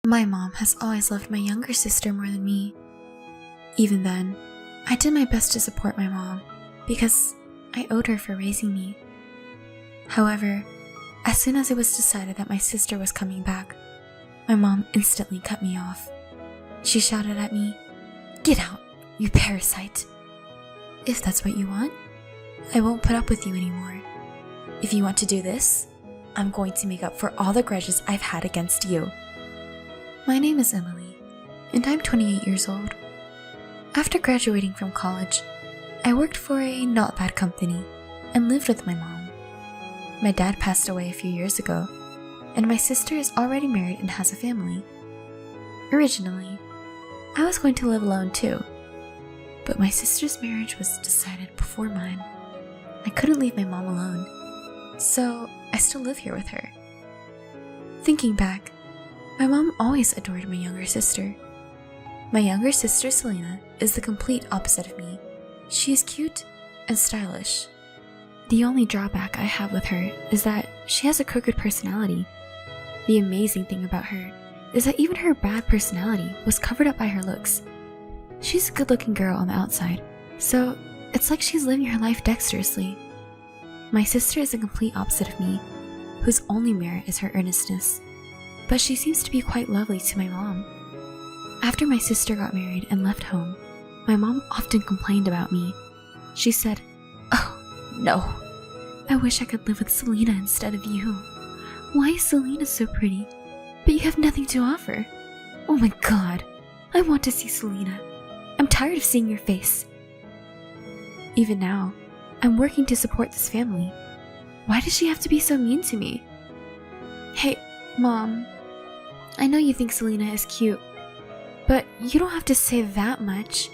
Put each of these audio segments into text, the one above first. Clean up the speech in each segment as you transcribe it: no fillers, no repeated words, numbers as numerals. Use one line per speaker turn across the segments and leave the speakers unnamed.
My mom has always loved my younger sister more than me. Even then, I did my best to support my mom because I owed her for raising me. However, as soon as it was decided that my sister was coming back, my mom instantly cut me off. She shouted at me, "Get out, you parasite! If that's what you want, I won't put up with you anymore. If you want to do this, I'm going to make up for all the grudges I've had against you." My name is Emily, and I'm 28 years old. After graduating from college, I worked for a not bad company and lived with my mom. My dad passed away a few years ago, and my sister is already married and has a family. Originally, I was going to live alone too, but my sister's marriage was decided before mine. I couldn't leave my mom alone, so I still live here with her. Thinking back, my mom always adored my younger sister. My younger sister, Selena, is the complete opposite of me. She is cute and stylish. The only drawback I have with her is that she has a crooked personality. The amazing thing about her is that even her bad personality was covered up by her looks. She's a good-looking girl on the outside, so it's like she's living her life dexterously. My sister is the complete opposite of me, whose only merit is her earnestness, but she seems to be quite lovely to my mom. After my sister got married and left home, my mom often complained about me. She said, "Oh, no, I wish I could live with Selena instead of you. Why is Selena so pretty, but you have nothing to offer? Oh my god, I want to see Selena. I'm tired of seeing your face." Even now, I'm working to support this family. Why does she have to be so mean to me? Hey, Mom, I know you think Selena is cute, but you don't have to say that much.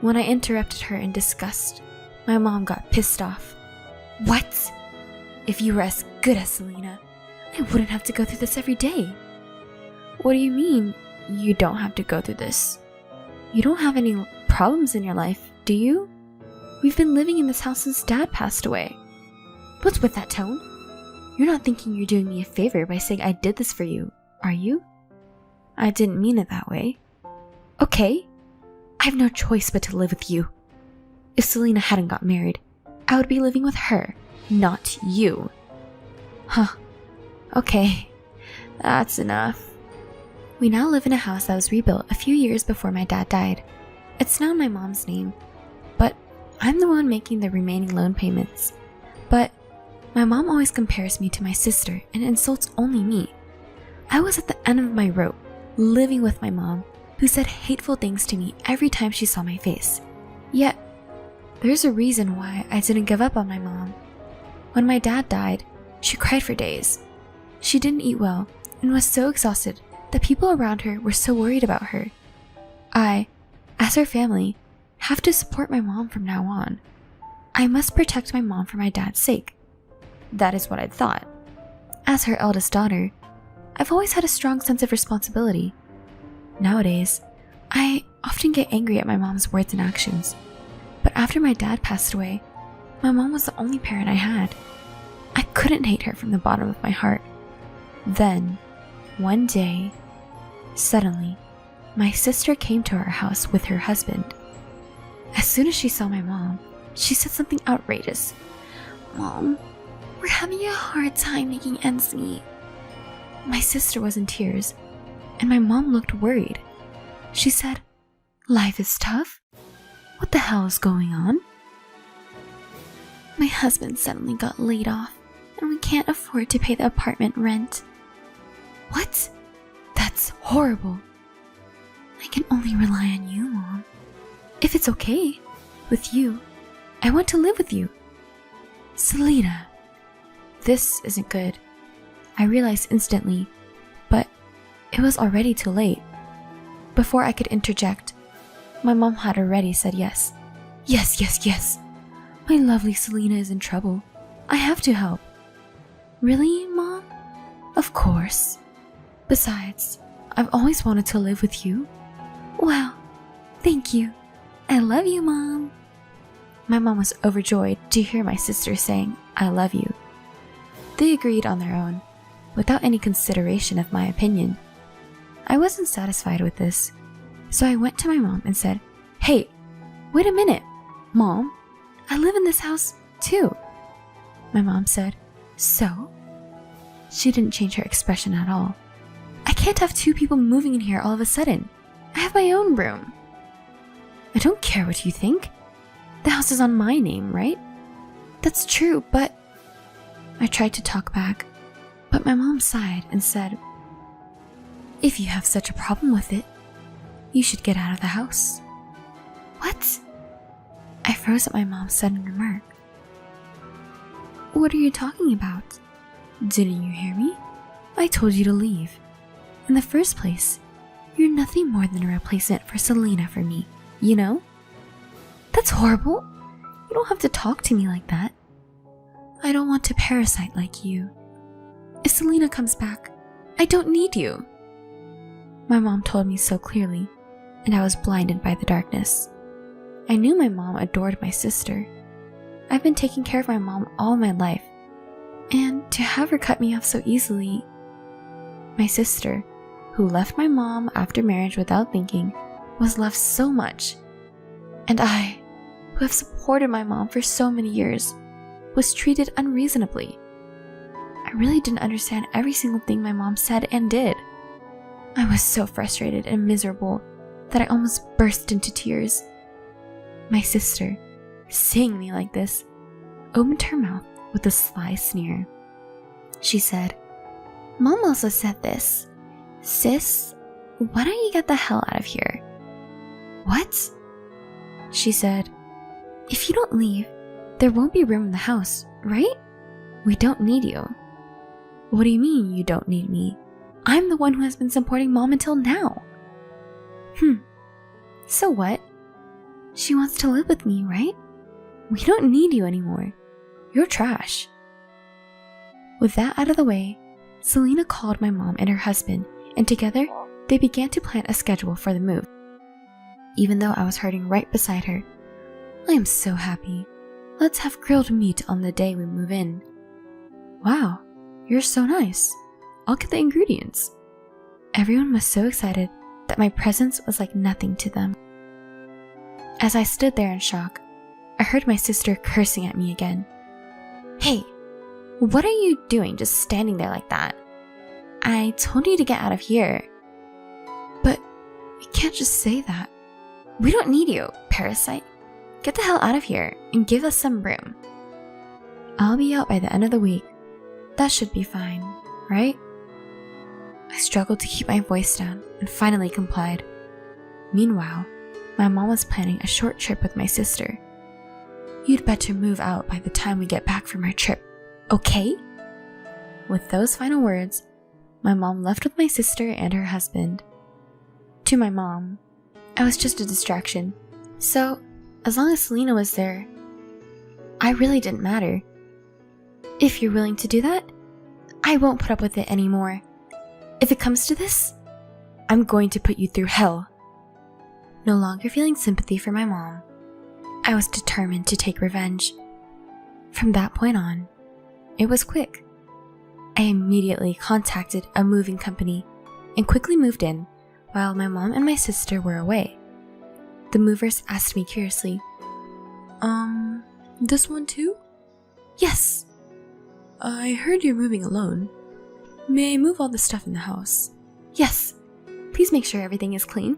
When I interrupted her in disgust, my mom got pissed off. "What? If you were as good as Selena, I wouldn't have to go through this every day." "What do you mean, you don't have to go through this? You don't have any problems in your life, do you? We've been living in this house since Dad passed away." "What's with that tone? You're not thinking you're doing me a favor by saying I did this for you, are you?" "I didn't mean it that way." "Okay, I have no choice but to live with you. If Selena hadn't got married, I would be living with her, not you." "Huh, okay, that's enough." We now live in a house that was rebuilt a few years before my dad died. It's now in my mom's name, but I'm the one making the remaining loan payments. But my mom always compares me to my sister and insults only me. I was at the end of my rope, living with my mom, who said hateful things to me every time she saw my face. Yet, there's a reason why I didn't give up on my mom. When my dad died, she cried for days. She didn't eat well and was so exhausted that people around her were so worried about her. I, as her family, have to support my mom from now on. I must protect my mom for my dad's sake. That is what I'd thought. As her eldest daughter, I've always had a strong sense of responsibility. Nowadays, I often get angry at my mom's words and actions. But after my dad passed away, my mom was the only parent I had. I couldn't hate her from the bottom of my heart. Then, one day, suddenly, my sister came to our house with her husband. As soon as she saw my mom, she said something outrageous. "Mom, we're having a hard time making ends meet." My sister was in tears, and my mom looked worried. She said, "Life is tough? What the hell is going on?" "My husband suddenly got laid off, and we can't afford to pay the apartment rent." "What? That's horrible." "I can only rely on you, Mom. If it's okay with you, I want to live with you." "Selena, this isn't good." I realized instantly, but it was already too late. Before I could interject, my mom had already said yes. Yes, yes, yes. My lovely Selena is in trouble. I have to help." "Really, Mom?" "Of course. Besides, I've always wanted to live with you." "Wow, thank you. I love you, Mom." My mom was overjoyed to hear my sister saying, "I love you." They agreed on their own, without any consideration of my opinion. I wasn't satisfied with this, so I went to my mom and said, "Hey, wait a minute, Mom, I live in this house too." My mom said, "So?" She didn't change her expression at all. "I can't have two people moving in here all of a sudden. I have my own room." "I don't care what you think. The house is on my name, right?" "That's true, but..." I tried to talk back, but my mom sighed and said, "If you have such a problem with it, you should get out of the house." "What?" I froze at my mom's sudden remark. "What are you talking about? Didn't you hear me? I told you to leave. In the first place, you're nothing more than a replacement for Selena for me, you know?" "That's horrible. You don't have to talk to me like that. I don't want to parasite like you. If Selena comes back, I don't need you." My mom told me so clearly, and I was blinded by the darkness. I knew my mom adored my sister. I've been taking care of my mom all my life, and to have her cut me off so easily... My sister, who left my mom after marriage without thinking, was loved so much. And I, who have supported my mom for so many years, was treated unreasonably. I really didn't understand every single thing my mom said and did. I was so frustrated and miserable that I almost burst into tears. My sister, seeing me like this, opened her mouth with a sly sneer. She said, "Mom also said this. Sis, why don't you get the hell out of here?" "What?" She said, "If you don't leave, there won't be room in the house, right? We don't need you." "What do you mean you don't need me? I'm the one who has been supporting Mom until now." So what? She wants to live with me, right? We don't need you anymore. You're trash." With that out of the way, Selena called my mom and her husband, and together they began to plan a schedule for the move. Even though I was hurting right beside her, "I am so happy. Let's have grilled meat on the day we move in." "Wow, you're so nice. I'll get the ingredients." Everyone was so excited that my presence was like nothing to them. As I stood there in shock, I heard my sister cursing at me again. "Hey, what are you doing just standing there like that? I told you to get out of here." "But you can't just say that. We don't need you, parasite. Get the hell out of here and give us some room." "I'll be out by the end of the week. That should be fine, right?" I struggled to keep my voice down and finally complied. Meanwhile, my mom was planning a short trip with my sister. "You'd better move out by the time we get back from our trip, okay?" With those final words, my mom left with my sister and her husband. To my mom, I was just a distraction, so as long as Selena was there, I really didn't matter. "If you're willing to do that, I won't put up with it anymore. If it comes to this, I'm going to put you through hell." No longer feeling sympathy for my mom, I was determined to take revenge. From that point on, it was quick. I immediately contacted a moving company and quickly moved in while my mom and my sister were away. The movers asked me curiously, This one too?" "Yes." "I heard you're moving alone. May I move all the stuff in the house?" "Yes. Please make sure everything is clean."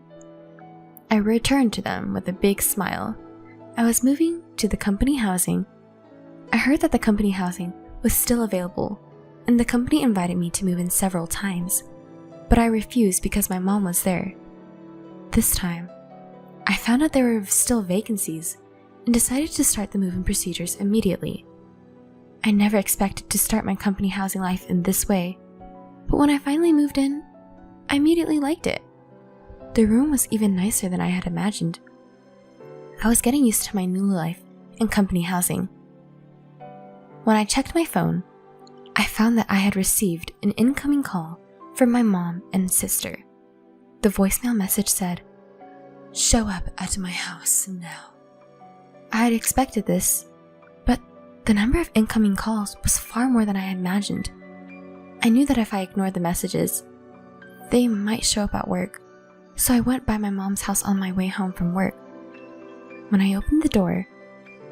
I returned to them with a big smile. I was moving to the company housing. I heard that the company housing was still available, and the company invited me to move in several times, but I refused because my mom was there. This time, I found out there were still vacancies and decided to start the move-in procedures immediately. I never expected to start my company housing life in this way, but when I finally moved in, I immediately liked it. The room was even nicer than I had imagined. I was getting used to my new life in company housing. When I checked my phone, I found that I had received an incoming call from my mom and sister. The voicemail message said, "Show up at my house now." I had expected this, but the number of incoming calls was far more than I had imagined. I knew that if I ignored the messages, they might show up at work, so I went by my mom's house on my way home from work. When I opened the door,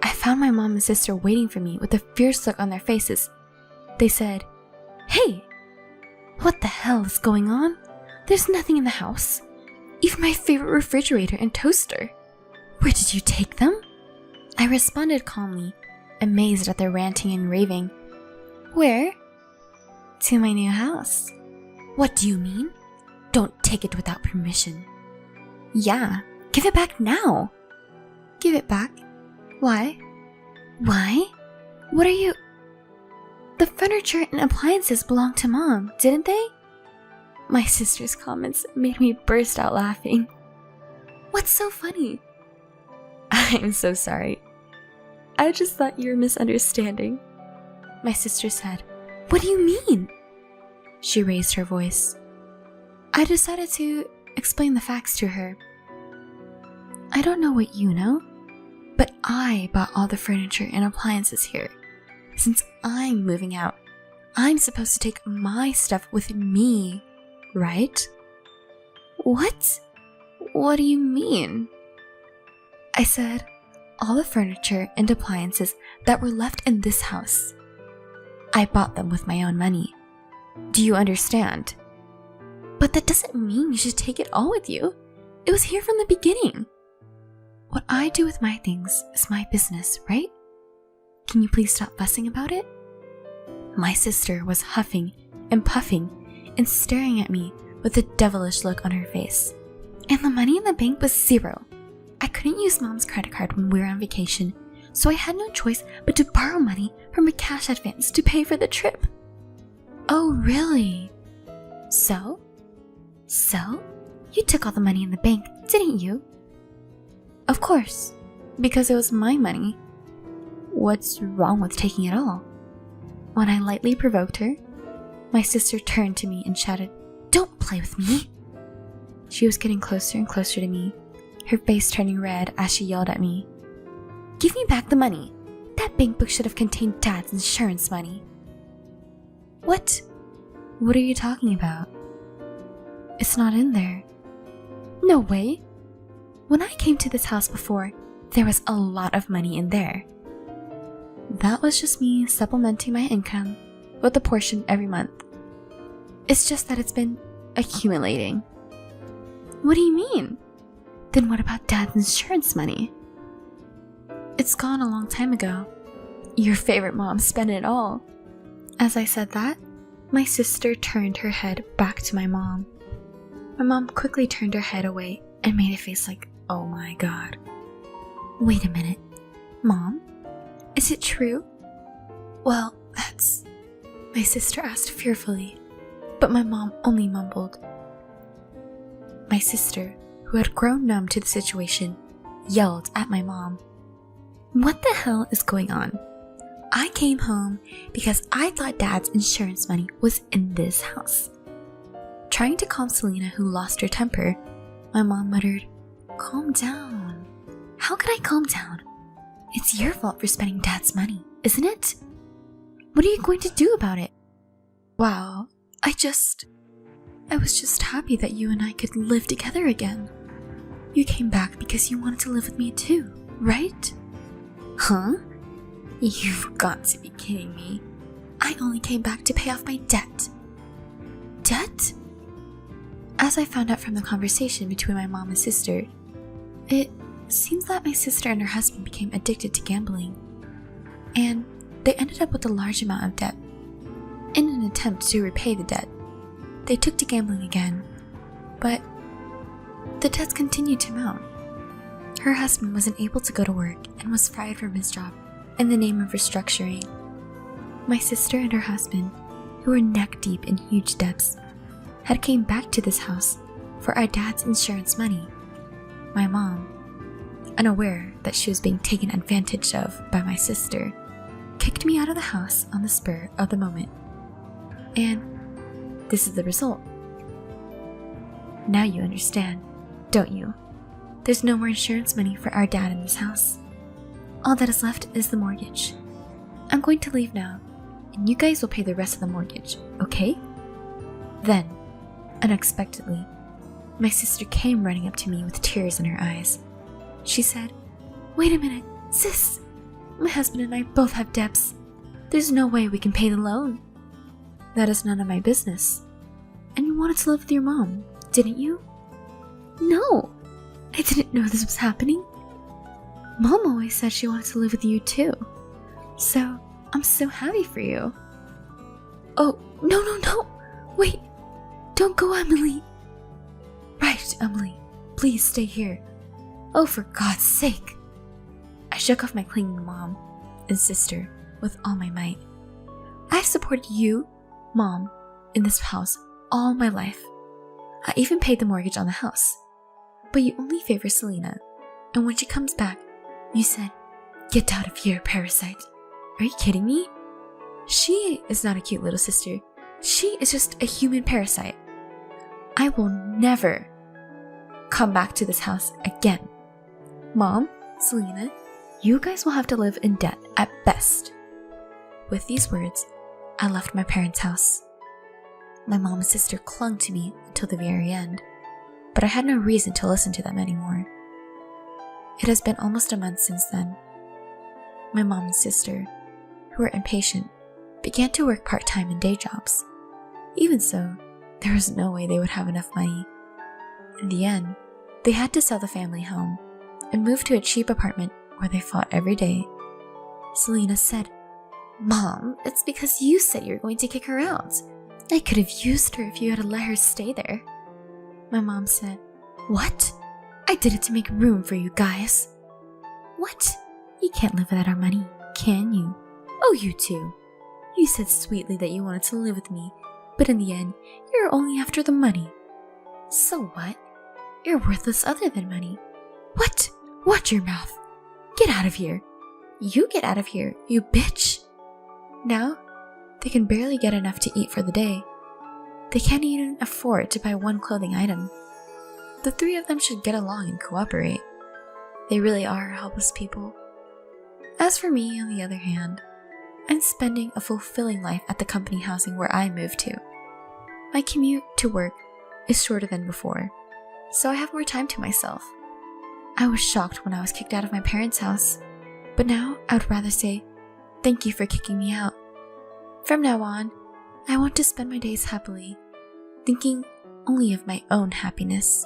I found my mom and sister waiting for me with a fierce look on their faces. They said, "Hey, what the hell is going on? There's nothing in the house. Even my favorite refrigerator and toaster. Where did you take them?" I responded calmly, amazed at their ranting and raving. "Where?" "To my new house." "What do you mean? Don't take it without permission." "Yeah, give it back now." "Give it back? Why?" "Why? What are you—" "The furniture and appliances belong to Mom, didn't they?" My sister's comments made me burst out laughing. "What's so funny?" "I'm so sorry. I just thought you were misunderstanding," my sister said. "What do you mean?" She raised her voice. I decided to explain the facts to her. "I don't know what you know, but I bought all the furniture and appliances here. Since I'm moving out, I'm supposed to take my stuff with me, right?" "What? What do you mean?" I said, "All the furniture and appliances that were left in this house. I bought them with my own money. Do you understand?" "But that doesn't mean you should take it all with you. It was here from the beginning." "What I do with my things is my business, right? Can you please stop fussing about it?" My sister was huffing and puffing and staring at me with a devilish look on her face. And the money in the bank was zero. I couldn't use Mom's credit card when we were on vacation, so I had no choice but to borrow money from a cash advance to pay for the trip. "Oh, really? So? You took all the money in the bank, didn't you?" "Of course, because it was my money. What's wrong with taking it all?" When I lightly provoked her, my sister turned to me and shouted, "Don't play with me!" She was getting closer and closer to me, her face turning red as she yelled at me, "Give me back the money! That bank book should have contained Dad's insurance money." What? What are you talking about? It's not in there." "No way! When I came to this house before, there was a lot of money in there." "That was just me supplementing my income with a portion every month. It's just that it's been accumulating." "What do you mean? Then what about Dad's insurance money?" "It's gone a long time ago. Your favorite mom spent it all." As I said that, my sister turned her head back to my mom. My mom quickly turned her head away and made a face like, "Oh my God." "Wait a minute. Mom, is it true?" "Well, that's—" my sister asked fearfully, but my mom only mumbled. My sister, who had grown numb to the situation, yelled at my mom. "What the hell is going on? I came home because I thought Dad's insurance money was in this house." Trying to calm Selena, who lost her temper, my mom muttered, "Calm down." "How could I calm down? It's your fault for spending Dad's money, isn't it? What are you going to do about it?" "Wow, I was just happy that you and I could live together again. You came back because you wanted to live with me too, right?" "Huh? You've got to be kidding me. I only came back to pay off my debt." "Debt?" As I found out from the conversation between my mom and sister, it seems that my sister and her husband became addicted to gambling, and they ended up with a large amount of debt. In an attempt to repay the debt, they took to gambling again, but the debts continued to mount. Her husband wasn't able to go to work and was fired from his job in the name of restructuring. My sister and her husband, who were neck deep in huge debts, had came back to this house for our dad's insurance money. My mom, unaware that she was being taken advantage of by my sister, kicked me out of the house on the spur of the moment. And this is the result. Now you understand, don't you? There's no more insurance money for our dad in this house. All that is left is the mortgage. I'm going to leave now, and you guys will pay the rest of the mortgage, okay? Then, Unexpectedly, my sister came running up to me with tears in her eyes. She said, "Wait a minute, sis. My husband and I both have debts. There's no way we can pay the loan." "That is none of my business. And you wanted to live with your mom, didn't you?" "No, I didn't know this was happening. Mom always said she wanted to live with you too. So I'm so happy for you." "Oh, no. Wait, don't go, Emily." "Right, Emily, please stay here. Oh, for God's sake." I shook off my clinging mom and sister with all my might. "I've supported you, Mom, in this house all my life. I even paid the mortgage on the house. But you only favor Selena, and when she comes back, you said, 'Get out of here, parasite.' Are you kidding me? She is not a cute little sister. She is just a human parasite. I will never come back to this house again. Mom, Selena, you guys will have to live in debt at best." With these words, I left my parents' house. My mom and sister clung to me until the very end, but I had no reason to listen to them anymore. It has been almost a month since then. My mom and sister, who were impatient, began to work part-time in day jobs. Even so, there was no way they would have enough money. In the end, they had to sell the family home and move to a cheap apartment where they fought every day. Selena said, "Mom, it's because you said you were going to kick her out. I could have used her if you had let her stay there." My mom said, "What? I did it to make room for you guys." "What? You can't live without our money, can you? Oh, you too. You said sweetly that you wanted to live with me, but in the end, you're only after the money. So what? You're worthless other than money. What? Watch your mouth. Get out of here. You get out of here, you bitch." Now, they can barely get enough to eat for the day. They can't even afford to buy one clothing item. The three of them should get along and cooperate. They really are helpless people. As for me, on the other hand, I'm spending a fulfilling life at the company housing where I moved to. My commute to work is shorter than before, so I have more time to myself. I was shocked when I was kicked out of my parents' house, but now I would rather say, "Thank you for kicking me out." From now on, I want to spend my days happily, thinking only of my own happiness.